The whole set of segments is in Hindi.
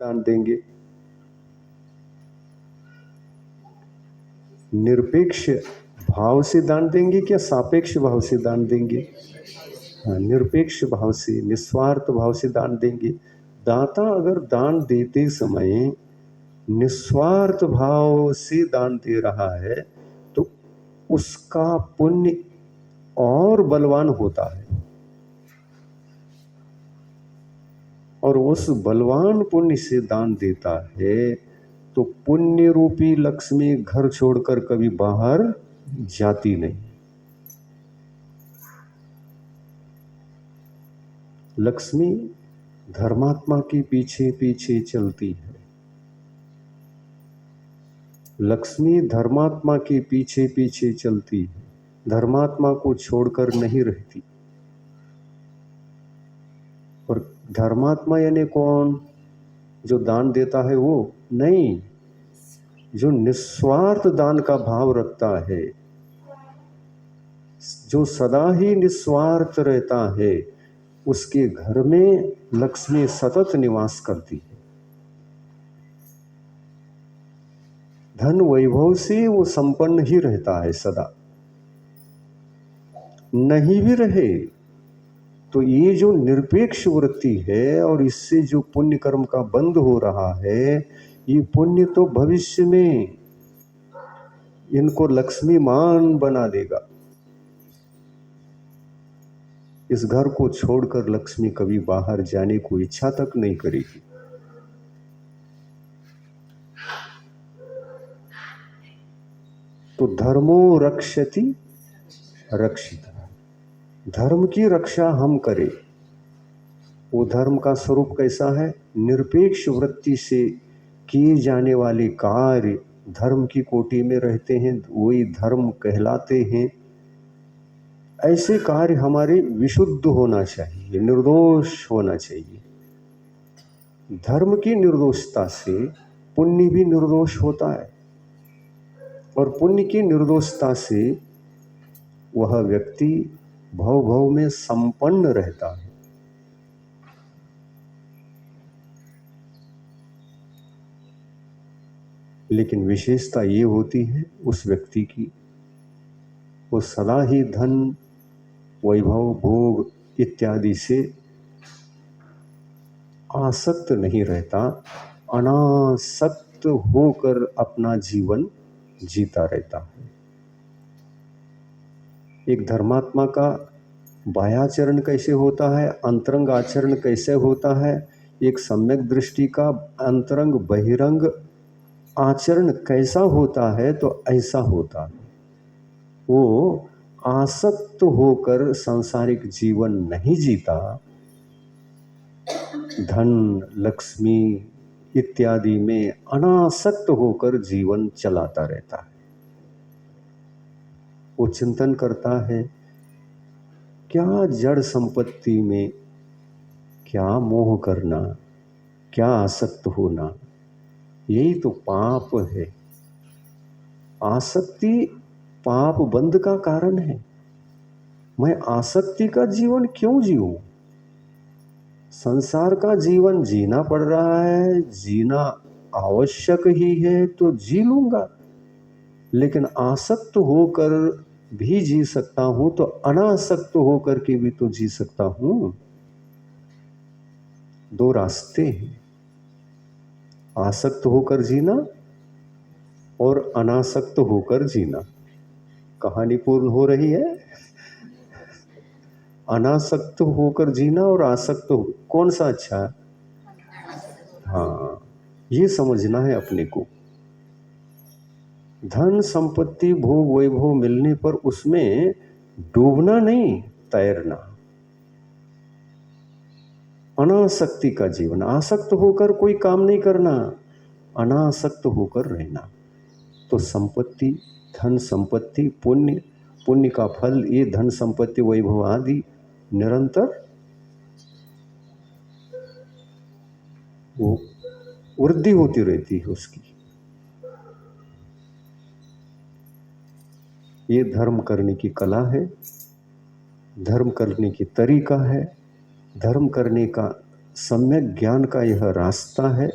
दान देंगे? निरपेक्ष भाव से दान देंगे क्या सापेक्ष भाव से दान देंगे? हाँ, निरपेक्ष भाव से, निस्वार्थ भाव से दान देंगे। दाता अगर दान देते समय निस्वार्थ भाव से दान दे रहा है तो उसका पुण्य और बलवान होता है, और उस बलवान पुण्य से दान देता है तो पुण्य रूपी लक्ष्मी घर छोड़कर कभी बाहर जाती नहीं। लक्ष्मी धर्मात्मा के पीछे पीछे चलती है। लक्ष्मी धर्मात्मा के पीछे पीछे चलती है, धर्मात्मा को छोड़कर नहीं रहती। और धर्मात्मा यानी कौन? जो दान देता है वो नहीं, जो निस्वार्थ दान का भाव रखता है, जो सदा ही निस्वार्थ रहता है, उसके घर में लक्ष्मी सतत निवास करती है। धन वैभव से वो संपन्न ही रहता है सदा। नहीं भी रहे तो ये जो निरपेक्ष वृत्ति है और इससे जो पुण्य कर्म का बंध हो रहा है, ये पुण्य तो भविष्य में इनको लक्ष्मीमान बना देगा। इस घर को छोड़कर लक्ष्मी कभी बाहर जाने को इच्छा तक नहीं करेगी। तो धर्मो रक्षति रक्षित, धर्म की रक्षा हम करें। वो धर्म का स्वरूप कैसा है? निरपेक्ष वृत्ति से किए जाने वाले कार्य धर्म की कोटि में रहते हैं, वही धर्म कहलाते हैं। ऐसे कार्य हमारे विशुद्ध होना चाहिए, निर्दोष होना चाहिए। धर्म की निर्दोषता से पुण्य भी निर्दोष होता है, और पुण्य की निर्दोषता से वह व्यक्ति भव भव में संपन्न रहता है। लेकिन विशेषता ये होती है उस व्यक्ति की, वो सदा ही धन वैभव भोग इत्यादि से आसक्त नहीं रहता, अनासक्त होकर अपना जीवन जीता रहता है। एक धर्मात्मा का बाह्याचरण कैसे होता है, अंतरंग आचरण कैसे होता है, एक सम्यक दृष्टि का अंतरंग बहिरंग आचरण कैसा होता है, तो ऐसा होता है। वो आसक्त होकर सांसारिक जीवन नहीं जीता, धन लक्ष्मी इत्यादि में अनासक्त होकर जीवन चलाता रहता है। वो चिंतन करता है क्या जड़ संपत्ति में क्या मोह करना, क्या आसक्त होना, यही तो पाप है। आसक्ति पाप बंध का कारण है। मैं आसक्ति का जीवन क्यों जीऊं? संसार का जीवन जीना पड़ रहा है, जीना आवश्यक ही है तो जी लूंगा, लेकिन आसक्त होकर भी जी सकता हूं तो अनासक्त होकर के भी तो जी सकता हूं। दो रास्ते हैं, आसक्त होकर जीना और अनासक्त होकर जीना। कहानी पूर्ण हो रही है। अनासक्त होकर जीना और आसक्त हो, कौन सा अच्छा है? हाँ, ये समझना है अपने को। धन संपत्ति भोग वैभव मिलने पर उसमें डूबना नहीं, तैरना। अनासक्ति का जीवन, आसक्त होकर कोई काम नहीं करना, अनासक्त होकर रहना। तो संपत्ति, धन संपत्ति, पुण्य, पुण्य का फल ये धन संपत्ति वैभव आदि निरंतर वो वृद्धि होती रहती है उसकी। ये धर्म करने की कला है, धर्म करने की तरीका है, धर्म करने का सम्यक ज्ञान का यह रास्ता है।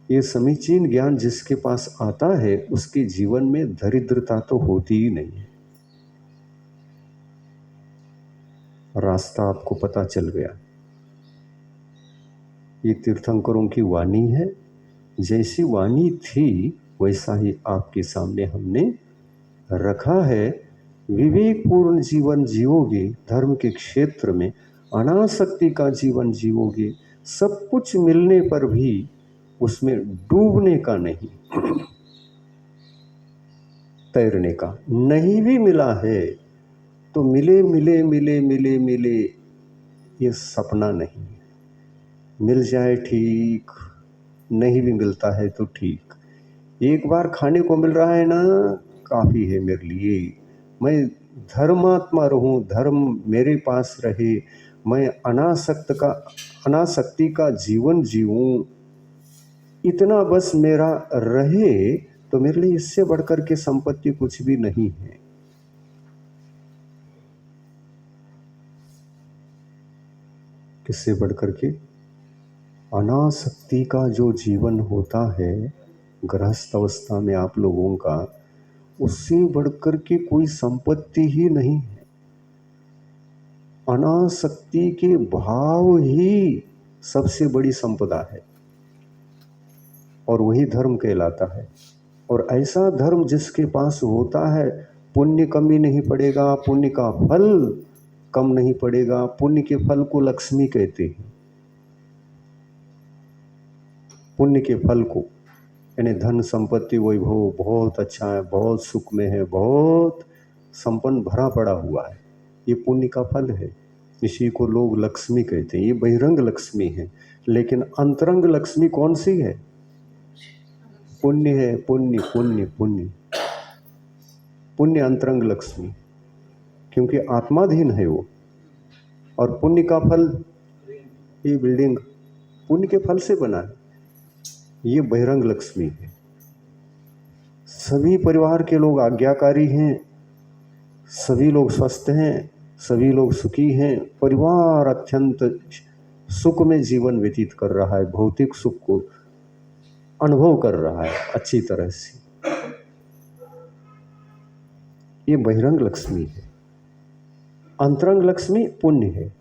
ये समीचीन ज्ञान जिसके पास आता है उसके जीवन में दरिद्रता तो होती ही नहीं है। रास्ता आपको पता चल गया। ये तीर्थंकरों की वाणी है, जैसी वाणी थी वैसा ही आपके सामने हमने रखा है। विवेकपूर्ण जीवन जियोगे, धर्म के क्षेत्र में अनासक्ति का जीवन जियोगे, सब कुछ मिलने पर भी उसमें डूबने का नहीं, तैरने का। नहीं भी मिला है तो मिले मिले मिले मिले मिले, ये सपना नहीं। मिल जाए ठीक, नहीं भी मिलता है तो ठीक। एक बार खाने को मिल रहा है ना, काफ़ी है मेरे लिए। मैं धर्मात्मा रहूं, धर्म मेरे पास रहे, मैं अनासक्ति का जीवन जीऊं, इतना बस मेरा रहे तो मेरे लिए इससे बढ़कर के संपत्ति कुछ भी नहीं है। किससे बढ़कर के? अनासक्ति का जो जीवन होता है गृहस्थ अवस्था में आप लोगों का, उससे बढ़कर के कोई संपत्ति ही नहीं है। अनासक्ति के भाव ही सबसे बड़ी संपदा है और वही धर्म कहलाता है। और ऐसा धर्म जिसके पास होता है, पुण्य कमी नहीं पड़ेगा, पुण्य का फल कम नहीं पड़ेगा। पुण्य के फल को लक्ष्मी कहते हैं। पुण्य के फल को, यानी धन संपत्ति वैभव बहुत अच्छा है, बहुत सुख में है, बहुत संपन्न भरा पड़ा हुआ है, ये पुण्य का फल है। इसी को लोग लक्ष्मी कहते हैं। ये बहिरंग लक्ष्मी है, लेकिन अंतरंग लक्ष्मी कौन सी है? पुण्य है। पुण्य पुण्य पुण्य पुण्य अंतरंग लक्ष्मी, क्योंकि आत्माधीन है वो। और पुण्य का फल, ये बिल्डिंग पुण्य के फल से बना है, ये बहिरंग लक्ष्मी है। सभी परिवार के लोग आज्ञाकारी हैं, सभी लोग स्वस्थ हैं, सभी लोग सुखी हैं, परिवार अत्यंत सुख में जीवन व्यतीत कर रहा है, भौतिक सुख को अनुभव कर रहा है अच्छी तरह से। ये बहिरंग लक्ष्मी है। अंतरंग लक्ष्मी पुण्य है।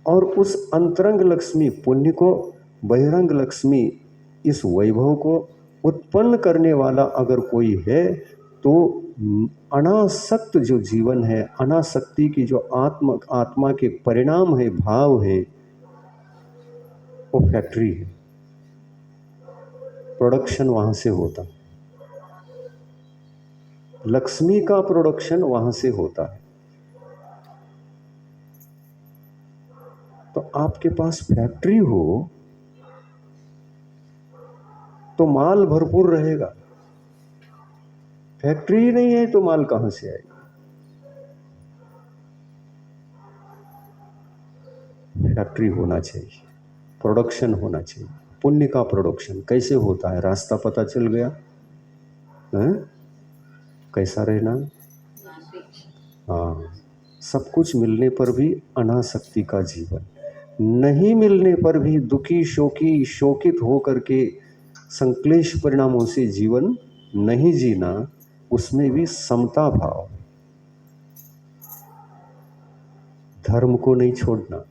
और उस अंतरंग लक्ष्मी पुण्य को, बहिरंग लक्ष्मी इस वैभव को उत्पन्न करने वाला अगर कोई है तो अनासक्त जो जीवन है, अनासक्ति की जो आत्मा के परिणाम है, भाव है, वो फैक्ट्री है। प्रोडक्शन वहाँ से होता है, लक्ष्मी का प्रोडक्शन वहाँ से होता है। तो आपके पास फैक्ट्री हो तो माल भरपूर रहेगा। फैक्ट्री ही नहीं है तो माल कहाँ से आएगा? फैक्ट्री होना चाहिए, प्रोडक्शन होना चाहिए। पुण्य का प्रोडक्शन कैसे होता है? रास्ता पता चल गया है? कैसा रहना? हाँ, सब कुछ मिलने पर भी अनासक्ति का जीवन, नहीं मिलने पर भी दुखी शोकी शोकित हो करके संक्लेश परिणामों से जीवन नहीं जीना, उसमें भी समता भाव। धर्म को नहीं छोड़ना।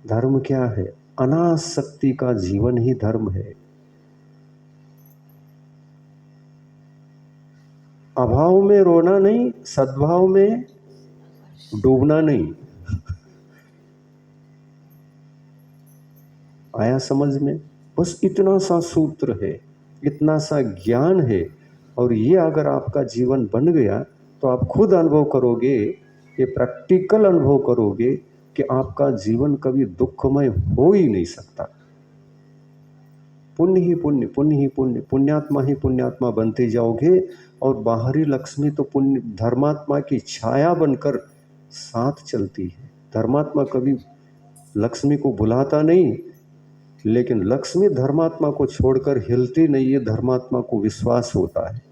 धर्म क्या है? अनासक्ति का जीवन ही धर्म है। अभाव में रोना नहीं, सद्भाव में डूबना नहीं। आया समझ में? बस इतना सा सूत्र है, इतना सा ज्ञान है, और ये अगर आपका जीवन बन गया तो आप खुद अनुभव करोगे, ये प्रैक्टिकल अनुभव करोगे कि आपका जीवन कभी दुखमय हो ही नहीं सकता। पुण्य ही पुण्य, पुण्य ही पुण्य, पुण्यात्मा ही पुण्यात्मा बनते जाओगे। और बाहरी लक्ष्मी तो पुण्य धर्मात्मा की छाया बनकर साथ चलती है। धर्मात्मा कभी लक्ष्मी को बुलाता नहीं, लेकिन लक्ष्मी धर्मात्मा को छोड़कर हिलती नहीं, ये धर्मात्मा को विश्वास होता है।